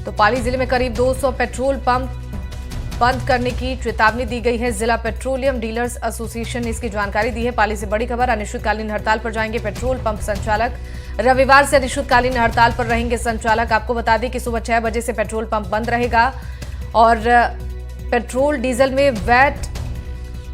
तो पाली जिले में करीब 200 पेट्रोल पंप बंद करने की चेतावनी दी गई है। जिला पेट्रोलियम डीलर्स एसोसिएशन ने इसकी जानकारी दी है। पाली से बड़ी खबर, अनिश्चितकालीन हड़ताल पर जाएंगे पेट्रोल पंप संचालक। रविवार से अनिश्चितकालीन हड़ताल पर रहेंगे संचालक। आपको बता दें कि सुबह 6 बजे से पेट्रोल पंप बंद रहेगा और पेट्रोल डीजल में वैट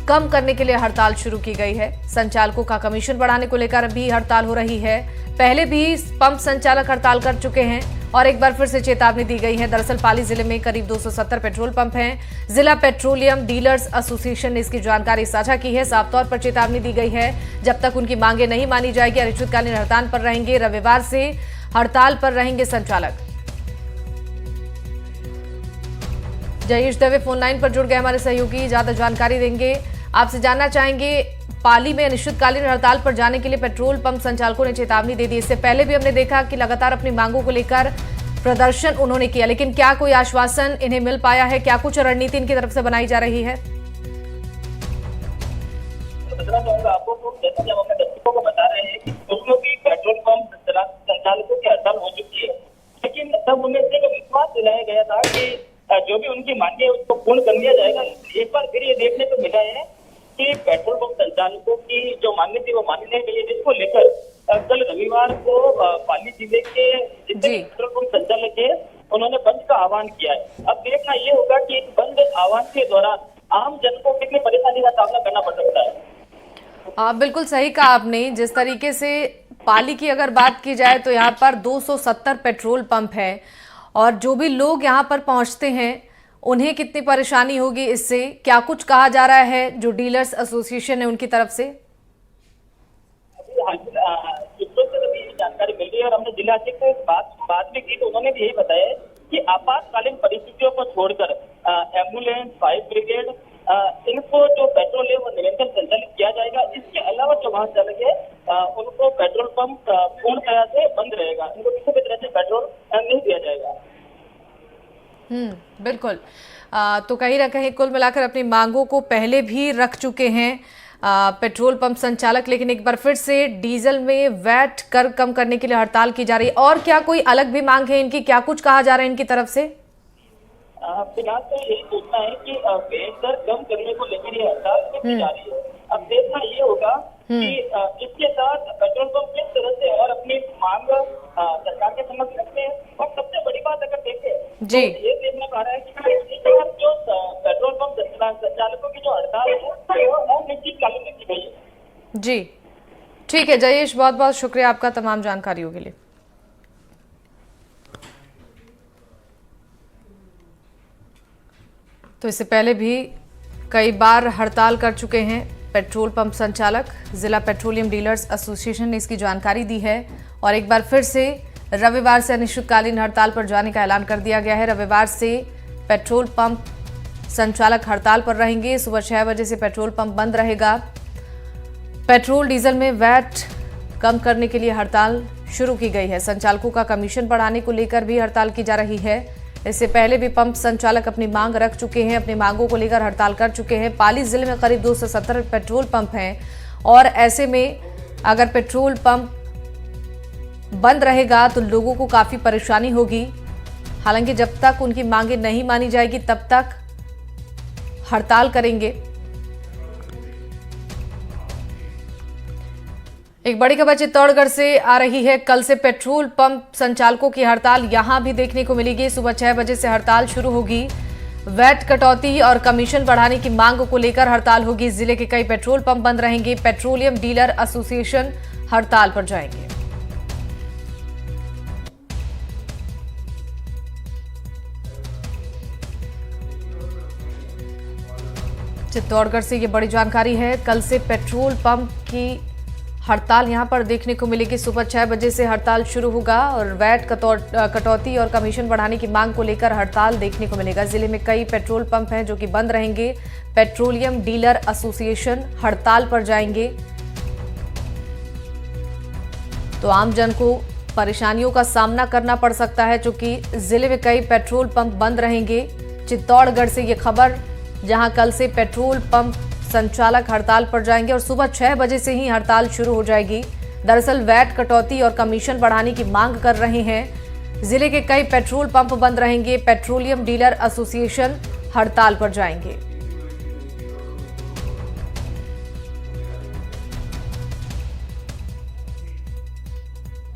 कम करने के लिए हड़ताल शुरू की गई है। संचालकों का कमीशन बढ़ाने को लेकर भी हड़ताल हो रही है। पहले भी पंप संचालक हड़ताल कर चुके हैं और एक बार फिर से चेतावनी दी गई है। दरअसल पाली जिले में करीब 270 पेट्रोल पंप हैं। जिला पेट्रोलियम डीलर्स एसोसिएशन ने इसकी जानकारी साझा की है। साफ तौर पर चेतावनी दी गई है, जब तक उनकी मांगे नहीं मानी जाएगी अनिश्चितकालीन हड़ताल पर रहेंगे। रविवार से हड़ताल पर रहेंगे संचालक। जयेश दवे फोन लाइन पर जुड़ गए हमारे सहयोगी, ज्यादा जानकारी देंगे। आपसे जानना चाहेंगे, पाली में अनिश्चितकालीन हड़ताल पर जाने के लिए पेट्रोल पंप संचालकों ने चेतावनी दे दी। इससे पहले भी हमने देखा कि लगातार अपनी मांगों को लेकर प्रदर्शन उन्होंने किया, लेकिन क्या कोई आश्वासन इन्हें मिल पाया है? क्या कुछ रणनीति इनकी तरफ से बनाई जा रही है? बताना चाहूंगा आपको, जैसे कि हम अपने दर्शकों को बता रहे हैं कि दोनों की पेट्रोल पंप संचालकों की हड़ताल हो चुकी है, लेकिन तब उन्हें सिर्फ विश्वास दिलाया गया था कि जो भी उनकी मांगे है उसको पूर्ण कर लिया जाएगा। एक बार फिर ये देखने को मिला है कि पेट्रोल पंप संचालकों की जो मांगे थी वो मानी नहीं गई है, जिसको लेकर कल रविवार को पाली जिले के जितने पेट्रोल पंप संचालक है उन्होंने बंद का आह्वान किया है। अब देखना ये होगा कि इस बंद आह्वान के दौरान आम जन को कितनी परेशानी का सामना करना पड़ सकता है। बिल्कुल सही कहा आपने। जिस तरीके से पाली की अगर बात की जाए तो यहाँ पर 270 पेट्रोल पंप है और जो भी लोग यहाँ पर पहुंचते हैं उन्हें कितनी परेशानी होगी इससे? क्या कुछ कहा जा रहा है जो डीलर्स एसोसिएशन है उनकी तरफ से? सूत्रों से अभी जानकारी मिल रही है और हमने जिलाधिकारी से बात भी की तो उन्होंने भी यही बताया कि आपातकालीन परिस्थितियों को छोड़कर एम्बुलेंस, फायर ब्रिगेड, इनको जो पेट्रोल है वो निरंतर संचालित किया जाएगा। इसके अलावा जो वाहन चालक है उनको पेट्रोल पंप पूर्णतया से बंद रहेगा, इनको किसी भी तरह से पेट्रोल नहीं दिया जाएगा। बिल्कुल। तो कहीं ना कहीं कुल मिलाकर अपनी मांगों को पहले भी रख चुके हैं पेट्रोल पंप संचालक, लेकिन एक बार फिर से डीजल में वैट कर कम करने के लिए हड़ताल की जा रही है। और क्या कोई अलग भी मांग है इनकी? क्या कुछ कहा जा रहा है इनकी तरफ से? फिलहाल तो यही सोचना है कि वैट दर कम करने को लेकर ये हड़ताल की जा रही है। अब देखना ये होगा कि इसके साथ पेट्रोल पंप किस तरह से और अपनी मांग सरकार के समक्ष रखते हैं। और सबसे बड़ी बात अगर देखें जी, तो ये देखना पा रहा है कि जो पेट्रोल पंप संचालकों की जो हड़ताल है वो अनिश्चितकालीन रखी गई है। जी ठीक है जयेश, बहुत बहुत शुक्रिया आपका तमाम जानकारियों के लिए। तो इससे पहले भी कई बार हड़ताल कर चुके हैं पेट्रोल पंप संचालक। जिला पेट्रोलियम डीलर्स एसोसिएशन ने इसकी जानकारी दी है और एक बार फिर से रविवार से अनिश्चितकालीन हड़ताल पर जाने का ऐलान कर दिया गया है। रविवार से पेट्रोल पंप संचालक हड़ताल पर रहेंगे। सुबह 6 बजे से पेट्रोल पंप बंद रहेगा। पेट्रोल डीजल में वैट कम करने के लिए हड़ताल शुरू की गई है। संचालकों का कमीशन बढ़ाने को लेकर भी हड़ताल की जा रही है। इससे पहले भी पंप संचालक अपनी मांग रख चुके हैं, अपनी मांगों को लेकर हड़ताल कर चुके हैं। पाली जिले में करीब 270 पेट्रोल पंप हैं और ऐसे में अगर पेट्रोल पंप बंद रहेगा तो लोगों को काफी परेशानी होगी। हालांकि जब तक उनकी मांगे नहीं मानी जाएगी तब तक हड़ताल करेंगे। एक बड़ी खबर चित्तौड़गढ़ से आ रही है। कल से पेट्रोल पंप संचालकों की हड़ताल यहां भी देखने को मिलेगी। सुबह 6 बजे से हड़ताल शुरू होगी। वैट कटौती और कमीशन बढ़ाने की मांग को लेकर हड़ताल होगी। जिले के कई पेट्रोल पंप बंद रहेंगे। पेट्रोलियम डीलर एसोसिएशन हड़ताल पर जाएंगे। चित्तौड़गढ़ से ये बड़ी जानकारी है। कल से पेट्रोल पंप की हड़ताल यहां पर देखने को मिलेगी। सुबह 6 बजे से हड़ताल शुरू होगा और वैट कटौती और कमीशन बढ़ाने की मांग को लेकर हड़ताल देखने को मिलेगा। जिले में कई पेट्रोल पंप हैं जो कि बंद रहेंगे। पेट्रोलियम डीलर एसोसिएशन हड़ताल पर जाएंगे। तो आम जन को परेशानियों का सामना करना पड़ सकता है, क्योंकि जिले में कई पेट्रोल पंप बंद रहेंगे। चित्तौड़गढ़ से ये खबर, जहां कल से पेट्रोल पंप संचालक हड़ताल पर जाएंगे और सुबह 6 बजे से ही हड़ताल शुरू हो जाएगी। दरअसल वैट कटौती और कमीशन बढ़ाने की मांग कर रहे हैं जिले के कई पेट्रोल पंप बंद रहेंगे। पेट्रोलियम डीलर एसोसिएशन हड़ताल पर जाएंगे।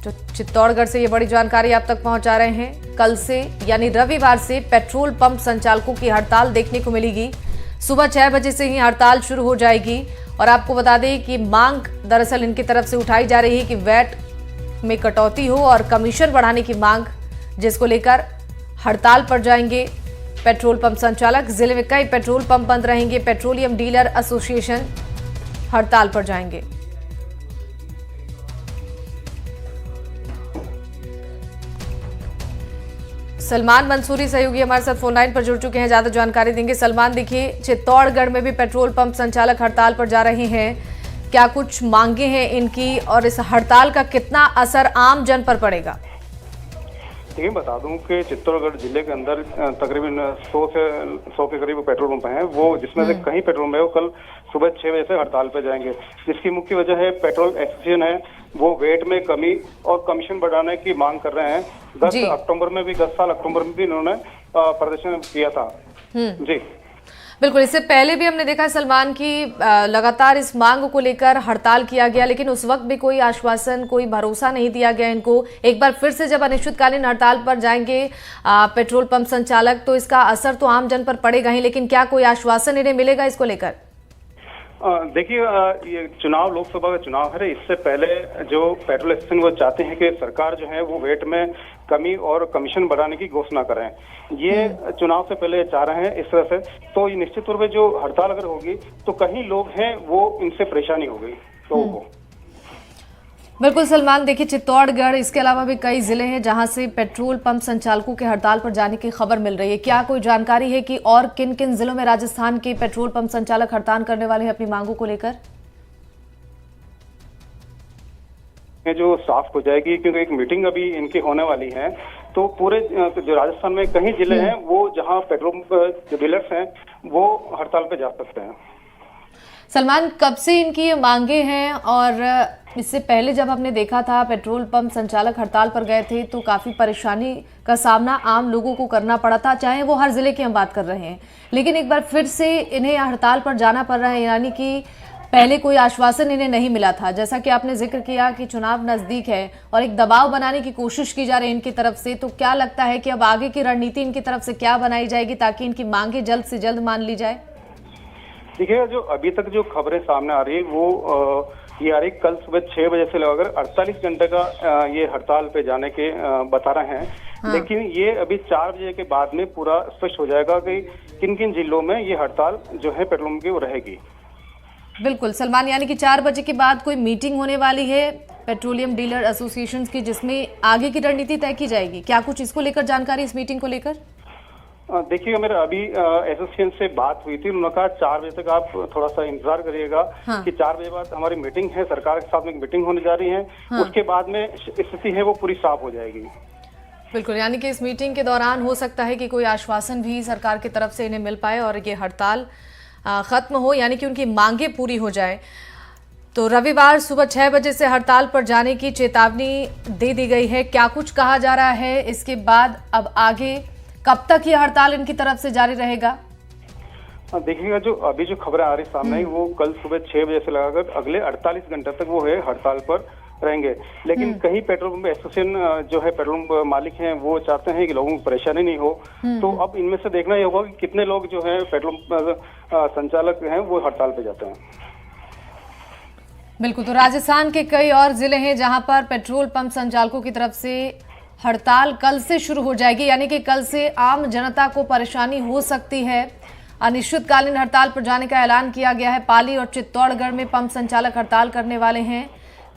तो चित्तौड़गढ़ से ये बड़ी जानकारी आप तक पहुंचा रहे हैं। कल से यानी रविवार से पेट्रोल पंप संचालकों की हड़ताल देखने को मिलेगी। सुबह 6 बजे से ही हड़ताल शुरू हो जाएगी। और आपको बता दें कि मांग दरअसल इनकी तरफ से उठाई जा रही है कि वैट में कटौती हो और कमीशन बढ़ाने की मांग, जिसको लेकर हड़ताल पर जाएंगे पेट्रोल पंप संचालक। जिले में कई पेट्रोल पंप बंद रहेंगे। पेट्रोलियम डीलर एसोसिएशन हड़ताल पर जाएंगे। सलमान मंसूरी सहयोगी हमारे साथ फोन लाइन पर जुड़ चुके हैं, ज्यादा जानकारी देंगे। सलमान, देखिए चित्तौड़गढ़ में भी पेट्रोल पंप संचालक हड़ताल पर जा रहे हैं, क्या कुछ मांगे हैं इनकी और इस हड़ताल का कितना असर आम जन पर पड़ेगा? देखिए, बता दूं कि चित्तौड़गढ़ जिले के अंदर तकरीबन 100 के करीब पेट्रोल पंप हैं, वो जिसमें से कई पेट्रोल पंप है वो कल सुबह 6 बजे से हड़ताल पर जाएंगे। जिसकी मुख्य वजह है पेट्रोल एसोसिएशन है वो वेट में कमी और कमीशन बढ़ाने की मांग कर रहे हैं। 10 साल अक्टूबर में भी इन्होंने प्रदर्शन किया था। जी बिल्कुल, इससे पहले भी हमने देखा सलमान की लगातार इस मांग को लेकर हड़ताल किया गया, लेकिन उस वक्त भी कोई आश्वासन, कोई भरोसा नहीं दिया गया इनको। एक बार फिर से जब अनिश्चितकालीन हड़ताल पर जाएंगे पेट्रोल पंप संचालक, तो इसका असर तो आम जन पर पड़ेगा ही, लेकिन क्या कोई आश्वासन इन्हें मिलेगा इसको लेकर? देखिए, ये चुनाव लोकसभा का चुनाव है। इससे पहले जो पेट्रोल एसोसिएशन वो चाहते हैं कि सरकार जो है वो वेट में कमी और कमीशन बढ़ाने की घोषणा करें। ये चुनाव से पहले चाह रहे हैं इस तरह से। तो ये निश्चित तौर पे जो हड़ताल अगर होगी तो कहीं लोग हैं वो इनसे परेशानी हो गई लोगों को। बिल्कुल सलमान, देखिए चित्तौड़गढ़, इसके अलावा भी कई जिले हैं जहां से पेट्रोल पंप संचालकों के हड़ताल पर जाने की खबर मिल रही है। क्या कोई जानकारी है कि और किन किन जिलों में राजस्थान के पेट्रोल पंप संचालक हड़ताल करने वाले हैं अपनी मांगों को लेकर? जो साफ हो जाएगी, क्योंकि एक मीटिंग अभी इनकी होने वाली है। तो पूरे जो राजस्थान में कई जिले हैं वो जहां पेट्रोल जो डीलर्स हैं वो हड़ताल पे जा सकते हैं। सलमान, कब से इनकी ये मांगे हैं? और इससे पहले जब हमने देखा था पेट्रोल पंप संचालक हड़ताल पर गए थे तो काफ़ी परेशानी का सामना आम लोगों को करना पड़ा था, चाहे वो हर जिले की हम बात कर रहे हैं। लेकिन एक बार फिर से इन्हें हड़ताल पर जाना पड़ रहा है, यानी कि पहले कोई आश्वासन इन्हें नहीं मिला था। जैसा कि आपने जिक्र किया कि चुनाव नज़दीक है और एक दबाव बनाने की कोशिश की जा रही है इनकी तरफ से, तो क्या लगता है कि अब आगे की रणनीति इनकी तरफ से क्या बनाई जाएगी ताकि इनकी मांगे जल्द से जल्द मान ली जाए? देखिए, जो अभी तक जो खबरें सामने आ रही है वो ये आ रही कल सुबह 6 बजे से लगाकर 48 घंटे का ये हड़ताल पे जाने के बता रहे हैं। हाँ। लेकिन ये अभी 4 बजे के बाद में पूरा स्पष्ट हो जाएगा कि किन किन जिलों में ये हड़ताल जो है पेट्रोल की वो रहेगी। बिल्कुल सलमान, यानी कि 4 बजे के बाद कोई मीटिंग होने वाली है पेट्रोलियम डीलर एसोसिएशन की, जिसमें आगे की रणनीति तय की जाएगी। क्या कुछ इसको लेकर जानकारी, इस मीटिंग को लेकर? देखिए, मेरा अभी एसोसिएशन से बात हुई थी, उन्होंने कहा 4 बजे तक आप थोड़ा सा इंतजार करिएगा। हाँ। कि 4 बजे बाद हमारी मीटिंग है, सरकार के साथ में एक मीटिंग होने जा रही है। हाँ। उसके बाद में स्थिति है वो पूरी साफ हो जाएगी। बिल्कुल, यानी कि इस मीटिंग के दौरान हो सकता है कि कोई आश्वासन भी सरकार की तरफ से इन्हें मिल पाए और ये हड़ताल खत्म हो, यानी कि उनकी मांगे पूरी हो जाए। तो रविवार सुबह 6 बजे से हड़ताल पर जाने की चेतावनी दे दी गई है। क्या कुछ कहा जा रहा है इसके बाद, अब आगे कब तक ये हड़ताल इनकी तरफ से जारी रहेगा? देखिएगा, जो अभी जो खबरें आ रही सामने वो कल सुबह 6 बजे से लगाकर अगले 48 घंटे तक वो है हड़ताल पर रहेंगे। लेकिन कहीं पेट्रोल पंप एसोसिएशन जो है पेट्रोल पंप मालिक हैं वो चाहते हैं कि लोगों को परेशानी नहीं हो। तो अब इनमें से देखना ये होगा कि कितने लोग जो है पेट्रोल संचालक हैं वो हड़ताल पे जाते हैं। बिल्कुल, तो राजस्थान के कई और जिले हैं जहां पर पेट्रोल पंप संचालकों की तरफ से हड़ताल कल से शुरू हो जाएगी, यानी कि कल से आम जनता को परेशानी हो सकती है। अनिश्चितकालीन हड़ताल पर जाने का ऐलान किया गया है। पाली और चित्तौड़गढ़ में पंप संचालक हड़ताल करने वाले हैं।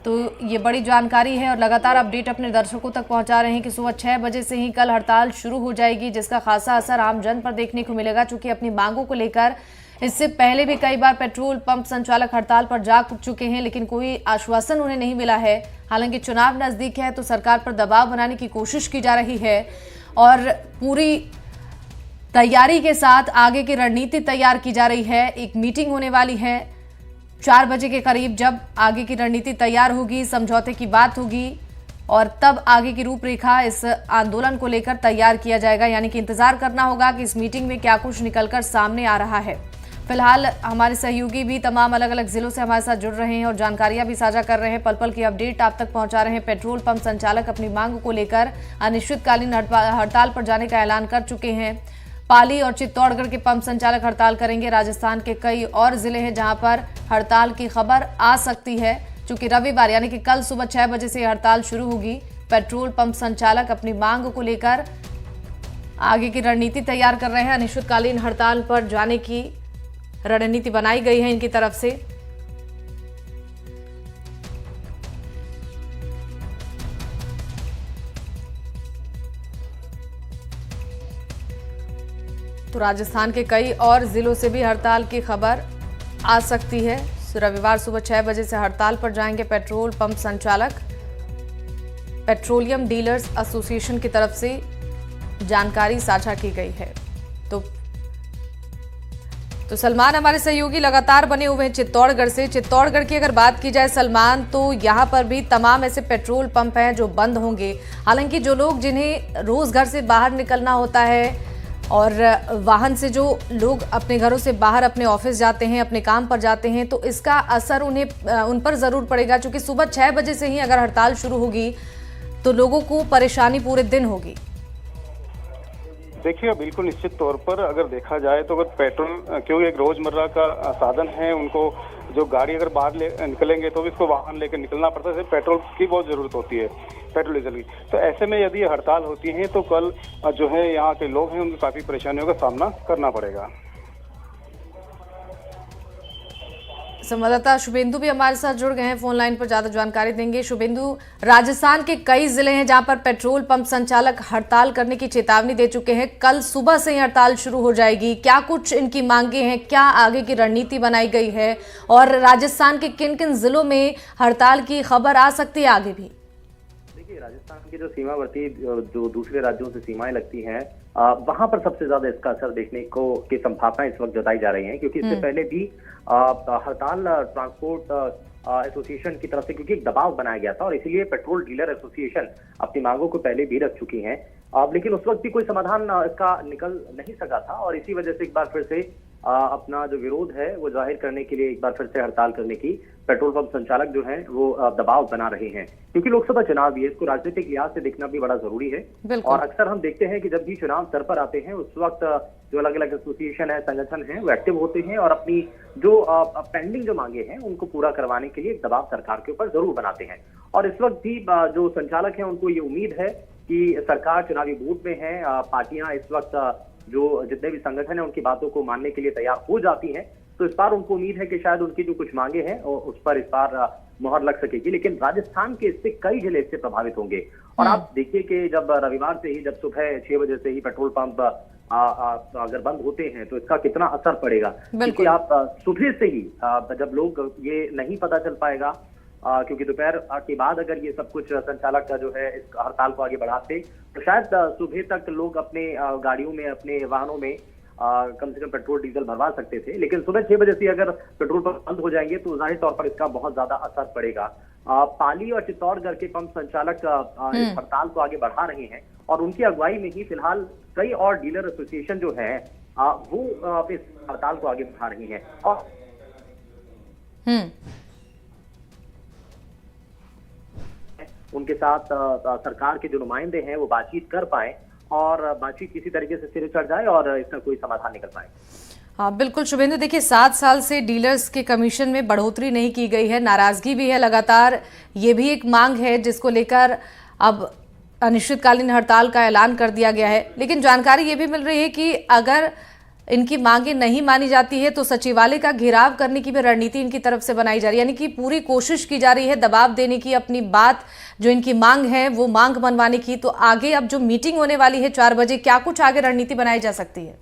तो ये बड़ी जानकारी है और लगातार अपडेट अपने दर्शकों तक पहुंचा रहे हैं कि सुबह 6 बजे से ही कल हड़ताल शुरू हो जाएगी, जिसका खासा असर आम जन पर देखने को मिलेगा। चूंकि अपनी मांगों को लेकर इससे पहले भी कई बार पेट्रोल पंप संचालक हड़ताल पर जा चुके हैं, लेकिन कोई आश्वासन उन्हें नहीं मिला है। हालांकि चुनाव नजदीक है तो सरकार पर दबाव बनाने की कोशिश की जा रही है और पूरी तैयारी के साथ आगे की रणनीति तैयार की जा रही है। एक मीटिंग होने वाली है 4 बजे के करीब, जब आगे की रणनीति तैयार होगी, समझौते की बात होगी, और तब आगे की रूपरेखा इस आंदोलन को लेकर तैयार किया जाएगा। यानी कि इंतजार करना होगा कि इस मीटिंग में क्या कुछ निकलकर सामने आ रहा है। फिलहाल हमारे सहयोगी भी तमाम अलग अलग जिलों से हमारे साथ जुड़ रहे हैं और जानकारियां भी साझा कर रहे हैं। पल पल की अपडेट आप तक पहुंचा रहे हैं। पेट्रोल पंप संचालक अपनी मांग को लेकर अनिश्चितकालीन हड़ताल पर जाने का ऐलान कर चुके हैं। पाली और चित्तौड़गढ़ के पंप संचालक हड़ताल करेंगे। राजस्थान के कई और जिले हैं जहां पर हड़ताल की खबर आ सकती है, क्योंकि रविवार यानी कि कल सुबह 6 बजे से हड़ताल शुरू होगी। पेट्रोल पंप संचालक अपनी मांग को लेकर आगे की रणनीति तैयार कर रहे हैं। अनिश्चितकालीन हड़ताल पर जाने की रणनीति बनाई गई है इनकी तरफ से। तो राजस्थान के कई और जिलों से भी हड़ताल की खबर आ सकती है। रविवार सुबह 6 बजे से हड़ताल पर जाएंगे पेट्रोल पंप संचालक। पेट्रोलियम डीलर्स एसोसिएशन की तरफ से जानकारी साझा की गई है। तो सलमान हमारे सहयोगी लगातार बने हुए हैं चित्तौड़गढ़ से। चित्तौड़गढ़ की अगर बात की जाए सलमान, तो यहाँ पर भी तमाम ऐसे पेट्रोल पंप हैं जो बंद होंगे। हालांकि जो लोग जिन्हें रोज घर से बाहर निकलना होता है और वाहन से जो लोग अपने घरों से बाहर अपने ऑफिस जाते हैं, अपने काम पर जाते हैं, तो इसका असर उन पर ज़रूर पड़ेगा, क्योंकि सुबह 6 बजे से ही अगर हड़ताल शुरू होगी तो लोगों को परेशानी पूरे दिन होगी। देखिए, बिल्कुल निश्चित तौर पर अगर देखा जाए तो अगर पेट्रोल, क्योंकि एक रोजमर्रा का साधन है, उनको जो गाड़ी अगर बाहर निकलेंगे तो भी इसको वाहन लेकर निकलना पड़ता है। पेट्रोल की बहुत जरूरत होती है, पेट्रोल डीजल की। तो ऐसे में यदि हड़ताल होती है तो कल जो है यहाँ के लोग हैं उनको काफी परेशानियों का सामना करना पड़ेगा। संवाददाता शुभेंदु भी हमारे साथ जुड़ गए हैं फोन लाइन पर, ज्यादा जानकारी देंगे। शुभेंदु, राजस्थान के कई जिले हैं जहां पर पेट्रोल पंप संचालक हड़ताल करने की चेतावनी दे चुके हैं। कल सुबह से ही हड़ताल शुरू हो जाएगी। क्या कुछ इनकी मांगे हैं, क्या आगे की रणनीति बनाई गई है, और राजस्थान के किन किन जिलों में हड़ताल की खबर आ सकती है आगे भी? देखिए, राजस्थान की जो सीमावर्ती जो दूसरे राज्यों से सीमाएं लगती हैं, वहां पर सबसे ज्यादा इसका असर देखने की संभावना इस वक्त जताई जा रही है, क्योंकि इससे पहले भी हड़ताल ट्रांसपोर्ट एसोसिएशन की तरफ से क्योंकि एक दबाव बनाया गया था और इसीलिए पेट्रोल डीलर एसोसिएशन अपनी मांगों को पहले भी रख चुकी हैं। लेकिन उस वक्त भी कोई समाधान इसका निकल नहीं सका था और इसी वजह से एक बार फिर से अपना जो विरोध है वो जाहिर करने के लिए एक बार फिर से हड़ताल करने की पेट्रोल पंप संचालक जो हैं वो दबाव बना रहे हैं, क्योंकि लोकसभा चुनाव भी है, इसको राजनीतिक लिहाज से देखना भी बड़ा जरूरी है। और अक्सर हम देखते हैं कि जब भी चुनाव सर पर आते हैं उस वक्त जो अलग अलग एसोसिएशन है, संगठन है, वो एक्टिव होते हैं और अपनी जो पेंडिंग जो मांगे हैं उनको पूरा करवाने के लिए एक दबाव सरकार के ऊपर जरूर बनाते हैं। और इस वक्त भी जो संचालक है उनको ये उम्मीद है कि सरकार चुनावी मूड में है, पार्टियां इस वक्त जो जितने भी संगठन है उनकी बातों को मानने के लिए तैयार हो जाती हैं। तो इस बार उनको उम्मीद है कि शायद उनकी जो कुछ मांगे हैं उस पर इस बार मुहर लग सकेगी। लेकिन राजस्थान के इससे कई जिले इससे प्रभावित होंगे। और आप देखिए कि जब रविवार से ही, जब सुबह 6 बजे से ही पेट्रोल पंप अगर बंद होते हैं तो इसका कितना असर पड़ेगा, क्योंकि आप सुबह से ही जब लोग ये नहीं पता चल पाएगा, क्योंकि दोपहर के बाद अगर ये सब कुछ संचालक का जो है इस हड़ताल को आगे बढ़ाते तो शायद सुबह तक लोग अपने गाड़ियों में, अपने वाहनों में कम से कम पेट्रोल डीजल भरवा सकते थे। लेकिन सुबह 6 बजे से अगर पेट्रोल पंप बंद हो जाएंगे तो जाहिर तौर पर इसका बहुत ज्यादा असर पड़ेगा। पाली और चित्तौड़गढ़ के पंप संचालक इस हड़ताल को आगे बढ़ा रहे हैं और उनकी अगुवाई में ही फिलहाल कई और डीलर एसोसिएशन जो है वो इस हड़ताल को आगे बढ़ा रही हैं। और उनके साथ सरकार के जो नुमाइंदे हैं वो बातचीत कर पाए और बातचीत किसी तरीके से सिरे चढ़ जाए और इसका कोई समाधान निकल पाए। हाँ बिल्कुल शुभेंदु, देखिए 7 साल से डीलर्स के कमीशन में बढ़ोतरी नहीं की गई है, नाराजगी भी है लगातार। ये भी एक मांग है जिसको लेकर अब अनिश्चितकालीन हड़ताल का ऐलान कर दिया गया है। लेकिन जानकारी ये भी मिल रही है कि अगर इनकी मांगे नहीं मानी जाती है तो सचिवालय का घेराव करने की भी रणनीति इनकी तरफ से बनाई जा रही है। यानी कि पूरी कोशिश की जा रही है दबाव देने की, अपनी बात जो इनकी मांग है वो मांग मनवाने की। तो आगे अब जो मीटिंग होने वाली है 4 बजे, क्या कुछ आगे रणनीति बनाई जा सकती है?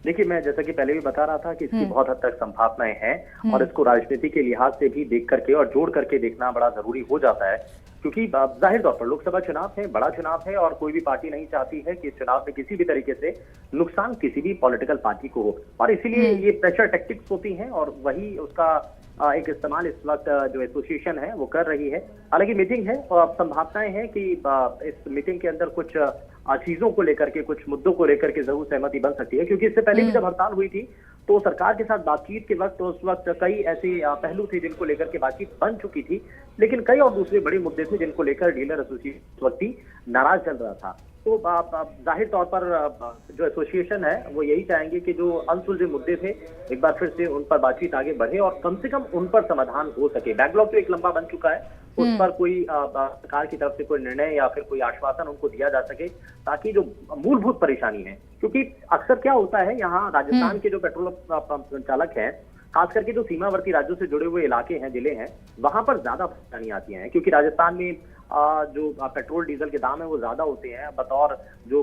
देखिए, मैं जैसा कि पहले भी बता रहा था कि इसकी बहुत हद तक संभावनाएं हैं और इसको राजनीति के लिहाज से भी देख करके और जोड़ करके देखना बड़ा जरूरी हो जाता है, क्योंकि जाहिर तौर पर लोकसभा चुनाव है, बड़ा चुनाव है और कोई भी पार्टी नहीं चाहती है कि इस चुनाव में किसी भी तरीके से नुकसान किसी भी पॉलिटिकल पार्टी को हो। और इसीलिए ये प्रेशर टैक्टिक्स होती हैं और वही उसका एक इस्तेमाल इस वक्त जो एसोसिएशन है वो कर रही है। हालांकि मीटिंग है और संभावनाएं हैं कि इस मीटिंग के अंदर कुछ चीजों को लेकर के, कुछ मुद्दों को लेकर के जरूर सहमति बन सकती है, क्योंकि इससे पहले भी जब हड़ताल हुई थी तो सरकार के साथ बातचीत के वक्त उस वक्त कई ऐसे पहलू थे जिनको लेकर के बातचीत बन चुकी थी, लेकिन कई और दूसरे बड़े मुद्दे थे जिनको लेकर डीलर एसोसिएशन उस वक्त ही नाराज चल रहा था। तो जाहिर तौर पर जो एसोसिएशन है वो यही चाहेंगे कि जो अनसुलझे मुद्दे थे एक बार फिर से उन पर बातचीत आगे बढ़े और कम से कम उन पर समाधान हो सके। बैकलॉग तो एक लंबा बन चुका है, उस पर कोई सरकार की तरफ से कोई निर्णय या फिर कोई आश्वासन उनको दिया जा सके, ताकि जो मूलभूत परेशानी है, क्योंकि अक्सर क्या होता है यहाँ राजस्थान के जो पेट्रोल पंप संचालक हैं, खास करके जो सीमावर्ती राज्यों से जुड़े हुए इलाके हैं, जिले हैं, वहां पर ज्यादा परेशानी आती है, क्योंकि राजस्थान में जो पेट्रोल डीजल के दाम है वो ज्यादा होते हैं। बतौर जो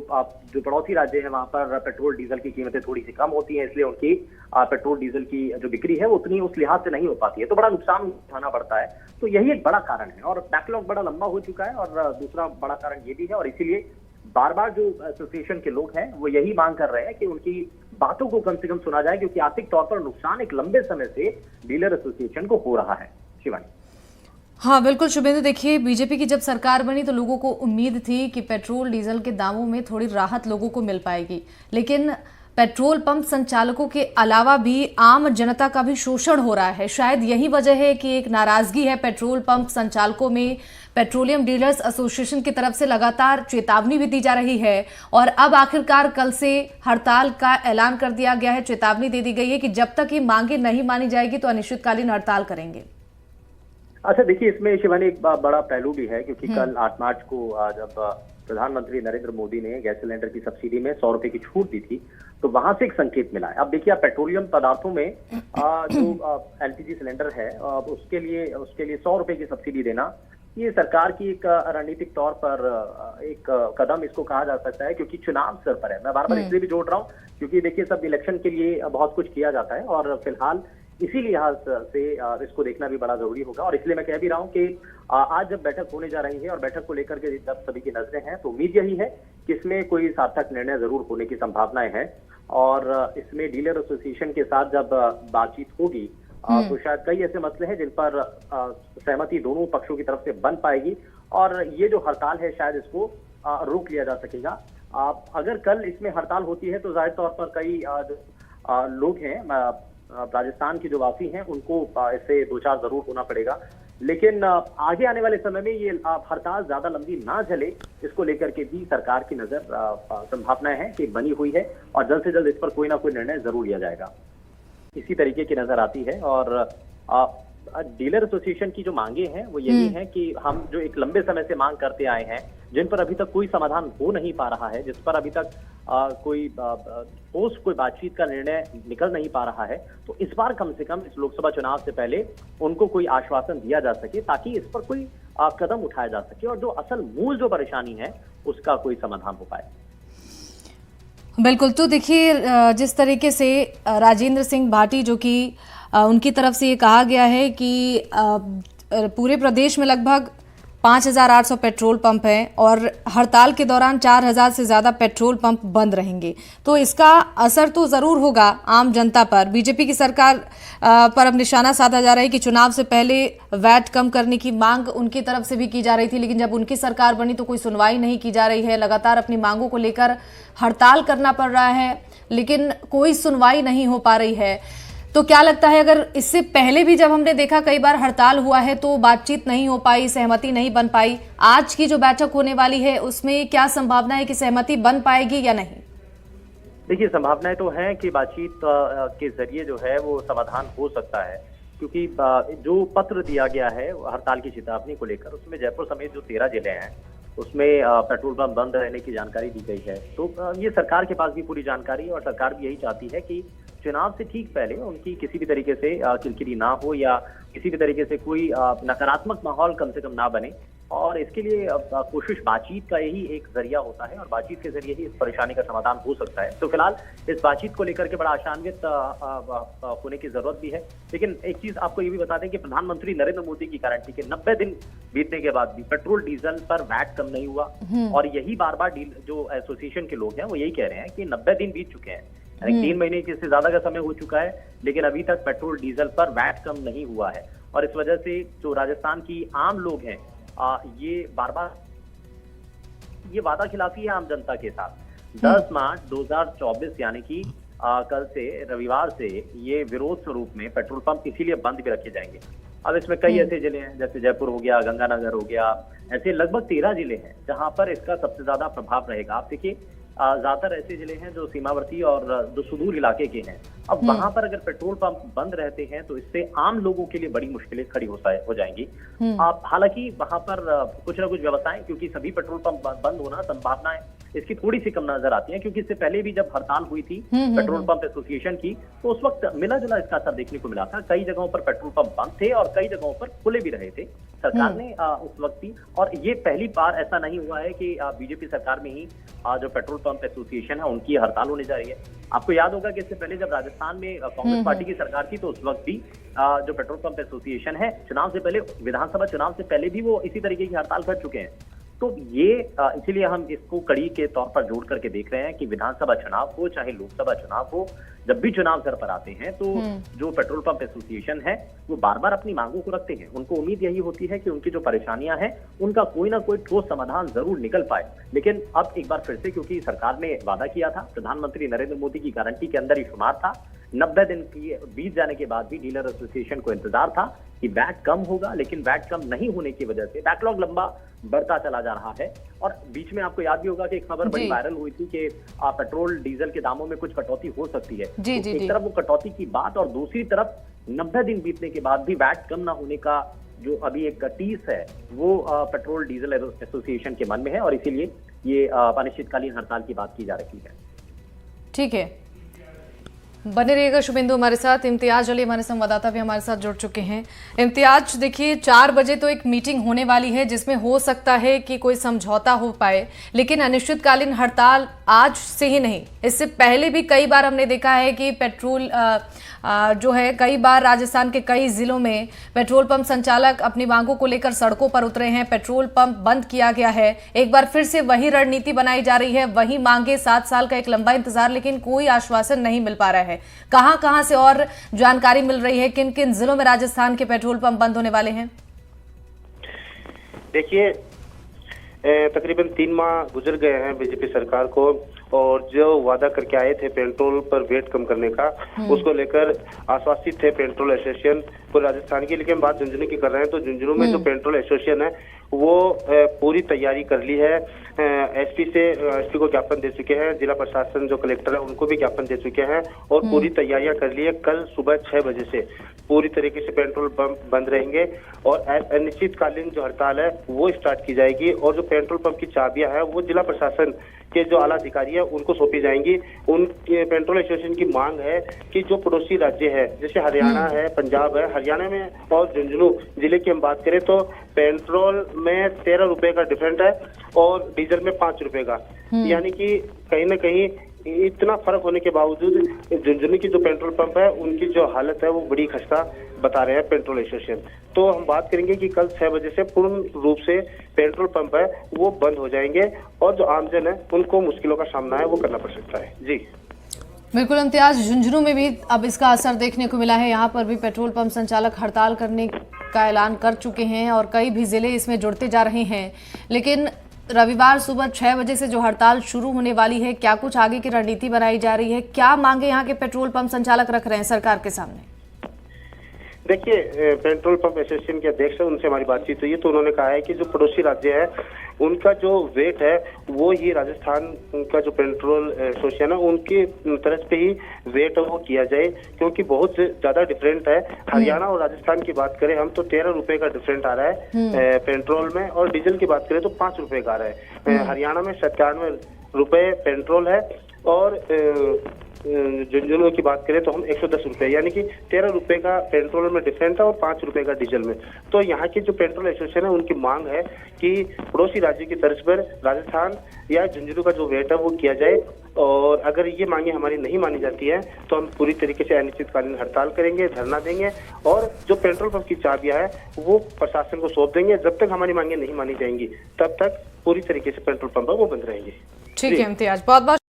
पड़ोसी राज्य है वहां पर पेट्रोल डीजल की कीमतें थोड़ी सी कम होती हैं, इसलिए उनकी पेट्रोल डीजल की जो बिक्री है वो उतनी उस लिहाज से नहीं हो पाती है, तो बड़ा नुकसान उठाना पड़ता है। तो यही एक बड़ा कारण है और बैकलॉग बड़ा लंबा हो चुका है। और दूसरा बड़ा कारण ये भी है, और इसीलिए बार बार जो एसोसिएशन के लोग हैं वो यही मांग कर रहे हैं कि उनकी बातों को कम से कम सुना जाए, क्योंकि आर्थिक तौर पर नुकसान एक लंबे समय से डीलर एसोसिएशन को हो रहा है। शिवानी। हाँ बिल्कुल शुभेंदु, देखिए बीजेपी की जब सरकार बनी तो लोगों को उम्मीद थी कि पेट्रोल डीजल के दामों में थोड़ी राहत लोगों को मिल पाएगी, लेकिन पेट्रोल पंप संचालकों के अलावा भी आम जनता का भी शोषण हो रहा है। शायद यही वजह है कि एक नाराजगी है पेट्रोल पंप संचालकों में। पेट्रोलियम डीलर्स एसोसिएशन की तरफ से लगातार चेतावनी भी दी जा रही है और अब आखिरकार कल से हड़ताल का ऐलान कर दिया गया है। चेतावनी दे दी गई है कि जब तक ये मांगे नहीं मानी जाएगी तो अनिश्चितकालीन हड़ताल करेंगे। अच्छा देखिए, इसमें शिवानी एक बड़ा पहलू भी है, क्योंकि कल 8 मार्च को जब प्रधानमंत्री नरेंद्र मोदी ने गैस सिलेंडर की सब्सिडी में 100 रुपए की छूट दी थी, तो वहां से एक संकेत मिला है। अब देखिए, आप पेट्रोलियम पदार्थों में जो एलपीजी सिलेंडर है उसके लिए 100 रुपए की सब्सिडी देना, ये सरकार की एक रणनीतिक तौर पर एक कदम इसको कहा जा सकता है, क्योंकि चुनाव सर पर है। मैं बार बार इसलिए भी जोड़ रहा हूँ क्योंकि देखिए सब इलेक्शन के लिए बहुत कुछ किया जाता है और फिलहाल इसी लिहाज से इसको देखना भी बड़ा जरूरी होगा। और इसलिए मैं कह भी रहा हूँ कि आज जब बैठक होने जा रही है और बैठक को लेकर के जब सभी की नजरें हैं, तो उम्मीद यही है कि इसमें कोई सार्थक निर्णय जरूर होने की संभावनाएं हैं। और इसमें डीलर एसोसिएशन के साथ जब बातचीत होगी तो शायद कई ऐसे मसले हैं जिन पर सहमति दोनों पक्षों की तरफ से बन पाएगी और ये जो हड़ताल है शायद इसको रोक लिया जा सकेगा। अगर कल इसमें हड़ताल होती है तो जाहिर तौर पर कई लोग हैं राजस्थान के जो वासी हैं उनको इससे दो चार जरूर होना पड़ेगा, लेकिन आगे आने वाले समय में ये हड़ताल ज्यादा लंबी ना चले, इसको लेकर के भी सरकार की नजर संभावनाएं हैं कि बनी हुई है और जल्द से जल्द इस पर कोई ना कोई निर्णय जरूर लिया जाएगा, इसी तरीके की नजर आती है। और डीलर एसोसिएशन की जो मांगे हैं वो यही है कि हम जो एक लंबे समय से मांग करते आए हैं, जिन पर अभी तक कोई समाधान हो नहीं पा रहा है, जिस पर अभी तक कोई बातचीत का निर्णय निकल नहीं पा रहा है, तो इस बार कम से कम इस लोकसभा चुनाव से पहले उनको कोई आश्वासन दिया जा सके ताकि इस पर कोई कदम उठाया जा सके और जो असल मूल जो परेशानी है उसका कोई समाधान हो पाए। बिल्कुल, तो देखिए जिस तरीके से राजेंद्र सिंह भाटी जो कि उनकी तरफ से ये कहा गया है कि पूरे प्रदेश में लगभग 5,800 पेट्रोल पंप हैं और हड़ताल के दौरान 4,000 से ज़्यादा पेट्रोल पंप बंद रहेंगे, तो इसका असर तो ज़रूर होगा आम जनता पर। बीजेपी की सरकार पर अब निशाना साधा जा रहा है कि चुनाव से पहले वैट कम करने की मांग उनकी तरफ से भी की जा रही थी, लेकिन जब उनकी सरकार बनी तो कोई सुनवाई नहीं की जा रही है। लगातार अपनी मांगों को लेकर हड़ताल करना पड़ रहा है, लेकिन कोई सुनवाई नहीं हो पा रही है। तो क्या लगता है, अगर इससे पहले भी जब हमने देखा कई बार हड़ताल हुआ है तो बातचीत नहीं हो पाई, सहमति नहीं बन पाई, आज की जो बैठक होने वाली है उसमें क्या संभावना है कि सहमति बन पाएगी या नहीं? देखिए, संभावनाएं तो हैं कि बातचीत के जरिए जो है वो समाधान हो सकता है, क्योंकि जो पत्र दिया गया है हड़ताल की चेतावनी को लेकर उसमें जयपुर समेत जो 13 जिले हैं उसमें पेट्रोल पंप बंद रहने की जानकारी दी गई है। तो ये सरकार के पास भी पूरी जानकारी है और सरकार भी यही चाहती है कि चुनाव से ठीक पहले उनकी किसी भी तरीके से किरकिरी ना हो या किसी भी तरीके से कोई नकारात्मक माहौल कम से कम ना बने, और इसके लिए कोशिश बातचीत का यही एक जरिया होता है और बातचीत के जरिए ही इस परेशानी का समाधान हो सकता है। तो फिलहाल इस बातचीत को लेकर के बड़ा आशान्वित होने की जरूरत भी है, लेकिन एक चीज आपको ये भी बता दें कि प्रधानमंत्री नरेंद्र मोदी की गारंटी के 90 दिन बीतने के बाद भी पेट्रोल डीजल पर वैट कम नहीं हुआ और यही बार बार जो एसोसिएशन के लोग हैं वो यही कह रहे हैं कि 90 दिन बीत चुके हैं, यानी 3 महीने से ज्यादा का समय हो चुका है, लेकिन अभी तक पेट्रोल डीजल पर वैट कम नहीं हुआ है। और इस वजह से जो राजस्थान की आम लोग हैं ये बार बार ये वादा खिलाफी है आम जनता के साथ। 10 मार्च 2024 यानी कि कल से रविवार से ये विरोध स्वरूप में पेट्रोल पंप इसीलिए बंद भी रखे जाएंगे। अब इसमें कई ऐसे जिले हैं, जैसे जयपुर हो गया, गंगानगर हो गया, ऐसे लगभग 13 जिले हैं जहां पर इसका सबसे ज्यादा प्रभाव रहेगा। आप देखिए ज्यादातर ऐसे जिले हैं जो सीमावर्ती और जो सुदूर इलाके के हैं। अब वहां पर अगर पेट्रोल पंप बंद रहते हैं तो इससे आम लोगों के लिए बड़ी मुश्किलें खड़ी हो जाएंगी। हालांकि वहां पर कुछ ना कुछ व्यवस्थाएं, क्योंकि सभी पेट्रोल पंप बंद होना संभावनाएं इसकी थोड़ी सी कम नजर आती है, क्योंकि इससे पहले भी जब हड़ताल हुई थी पेट्रोल पंप एसोसिएशन की, तो उस वक्त मिला जुला इसका असर देखने को मिला था। कई जगहों पर पेट्रोल पंप बंद थे और कई जगहों पर खुले भी रहे थे। सरकार ने उस वक्त ही, और ये पहली बार ऐसा नहीं हुआ है कि बीजेपी सरकार में ही जो पेट्रोल पंप एसोसिएशन है उनकी हड़ताल होने जा रही है। आपको याद होगा कि इससे पहले जब राजस्थान में कांग्रेस पार्टी की सरकार थी तो उस वक्त भी जो पेट्रोल पंप एसोसिएशन है चुनाव से पहले, विधानसभा चुनाव से पहले भी वो इसी तरीके की हड़ताल कर चुके हैं। तो ये इसीलिए हम इसको कड़ी के तौर पर जोड़ करके देख रहे हैं कि विधानसभा चुनाव हो चाहे लोकसभा चुनाव हो, जब भी चुनाव घर पर आते हैं तो जो पेट्रोल पंप एसोसिएशन है वो बार बार अपनी मांगों को रखते हैं। उनको उम्मीद यही होती है कि उनकी जो परेशानियां हैं उनका कोई ना कोई ठोस समाधान जरूर निकल पाए। लेकिन अब एक बार फिर से, क्योंकि सरकार ने वादा किया था, प्रधानमंत्री नरेंद्र मोदी की गारंटी के अंदर ही शुमार था, 90 दिन की बीत जाने के बाद भी डीलर एसोसिएशन को इंतजार था कि वैट कम होगा, लेकिन वैट कम नहीं होने की वजह से बैकलॉग लंबा बढ़ता चला जा रहा है। और बीच में आपको याद भी होगा कि एक खबर बड़ी वायरल हुई थी कि पेट्रोल डीजल के दामों में कुछ कटौती हो सकती है। एक तरफ वो कटौती की बात और दूसरी तरफ 90 दिन बीतने के बाद भी वैट कम ना होने का जो अभी एक टीस है वो पेट्रोल डीजल एसोसिएशन के मन में है, और इसीलिए ये अनिश्चितकालीन हड़ताल की बात की जा रही है। ठीक है, बने रहिएगा शुभेंदु हमारे साथ। इम्तियाज अली हमारे संवाददाता भी हमारे साथ जुड़ चुके हैं। इम्तियाज, देखिए 4 बजे तो एक मीटिंग होने वाली है जिसमें हो सकता है कि कोई समझौता हो पाए, लेकिन अनिश्चितकालीन हड़ताल आज से ही नहीं, इससे पहले भी कई बार हमने देखा है कि पेट्रोल जो है कई बार राजस्थान के कई जिलों में पेट्रोल पंप संचालक अपनी मांगों को लेकर सड़कों पर उतरे हैं, पेट्रोल पंप बंद किया गया है। एक बार फिर से वही रणनीति बनाई जा रही है, वही मांगे, 7 साल का एक लंबा इंतजार, लेकिन कोई आश्वासन नहीं मिल पा रहा है। कहां से और जानकारी मिल रही है, किन किन जिलों में राजस्थान के पेट्रोल पंप बंद होने वाले हैं? देखिए तकरीबन 3 माह गुजर गए हैं बीजेपी सरकार को, और जो वादा करके आए थे पेट्रोल पर वेट कम करने का, उसको लेकर आश्वासित थे पेट्रोल एसोसिएशन पूरे राजस्थान की। लेकिन बात झुंझुनू की कर रहे हैं तो झुंझुनू में जो पेट्रोल एसोसिएशन है वो पूरी तैयारी कर ली है। एसपी को ज्ञापन दे चुके हैं, जिला प्रशासन जो कलेक्टर है उनको भी ज्ञापन दे चुके हैं, और पूरी तैयारियां कर ली है। कल सुबह 6 बजे से पूरी तरीके से पेट्रोल पंप बंद रहेंगे और अनिश्चितकालीन जो हड़ताल है वो स्टार्ट की जाएगी। और जो पेट्रोल पंप की चाबियां है वो जिला प्रशासन के जो आला अधिकारी है उनको सौंपी जाएंगी। उनके पेट्रोल एसोसिएशन की मांग है कि जो पड़ोसी राज्य है जैसे हरियाणा है, पंजाब है, हरियाणा में और झुंझुनू जिले की हम बात करें तो पेट्रोल में 13 रुपए का डिफरेंट है और डीजल में 5 रुपए का, यानी कि कहीं ना कहीं इतना फर्क होने के बावजूद झुंझुनू की जो पेट्रोल पंप है उनकी जो हालत है वो बड़ी खस्ता बता रहे हैं पेट्रोल एसोसिएशन। तो हम बात करेंगे कि कल 6 बजे से पूर्ण रूप से पेट्रोल पंप है वो बंद हो जाएंगे, और जो आमजन है उनको मुश्किलों का सामना है वो करना पड़ सकता है। जी बिल्कुल इम्तियाज, झुंझुनू में भी अब इसका असर देखने को मिला है। यहाँ पर भी पेट्रोल पंप संचालक हड़ताल करने का ऐलान कर चुके हैं और कई भी जिले इसमें जुड़ते जा रहे हैं। लेकिन रविवार सुबह 6 बजे से जो हड़ताल शुरू होने वाली है, क्या कुछ आगे की रणनीति बनाई जा रही है? क्या मांगे यहाँ के पेट्रोल पंप संचालक रख रहे हैं सरकार के सामने? देखिए पेट्रोल पंप एसोसिएशन के अध्यक्ष है, उनसे हमारी बातचीत हुई तो उन्होंने कहा है कि जो पड़ोसी राज्य है उनका जो वेट है वो ही राजस्थान का जो पेट्रोल एसोसिएशन है उनकी तरफ पे ही वेट वो किया जाए, क्योंकि बहुत ज्यादा डिफरेंट है। हरियाणा और राजस्थान की बात करें हम तो 13 रुपए का डिफरेंट आ रहा है पेट्रोल में, और डीजल की बात करें तो 5 रुपए का आ रहा है। हरियाणा में 97 रुपए पेट्रोल है और झुंझुनू की बात करें तो हम 110 रुपए, यानी कि 13 रुपए का पेट्रोल में डिफरेंट है और 5 रुपए का डीजल में। तो यहाँ की जो पेट्रोल एसोसिएशन है उनकी मांग है कि पड़ोसी राज्य की तर्ज पर राजस्थान या झुंझुनू का जो वेट है वो किया जाए, और अगर ये मांगे हमारी नहीं मानी जाती है तो हम पूरी तरीके से अनिश्चितकालीन हड़ताल करेंगे, धरना देंगे, और जो पेट्रोल पंप की चाबियां है वो प्रशासन को सौंप देंगे। जब तक हमारी मांगे नहीं मानी जाएंगी तब तक पूरी तरीके से पेट्रोल पंप वो बंद रहेंगे। ठीक है इम्तियाज, बहुत बहुत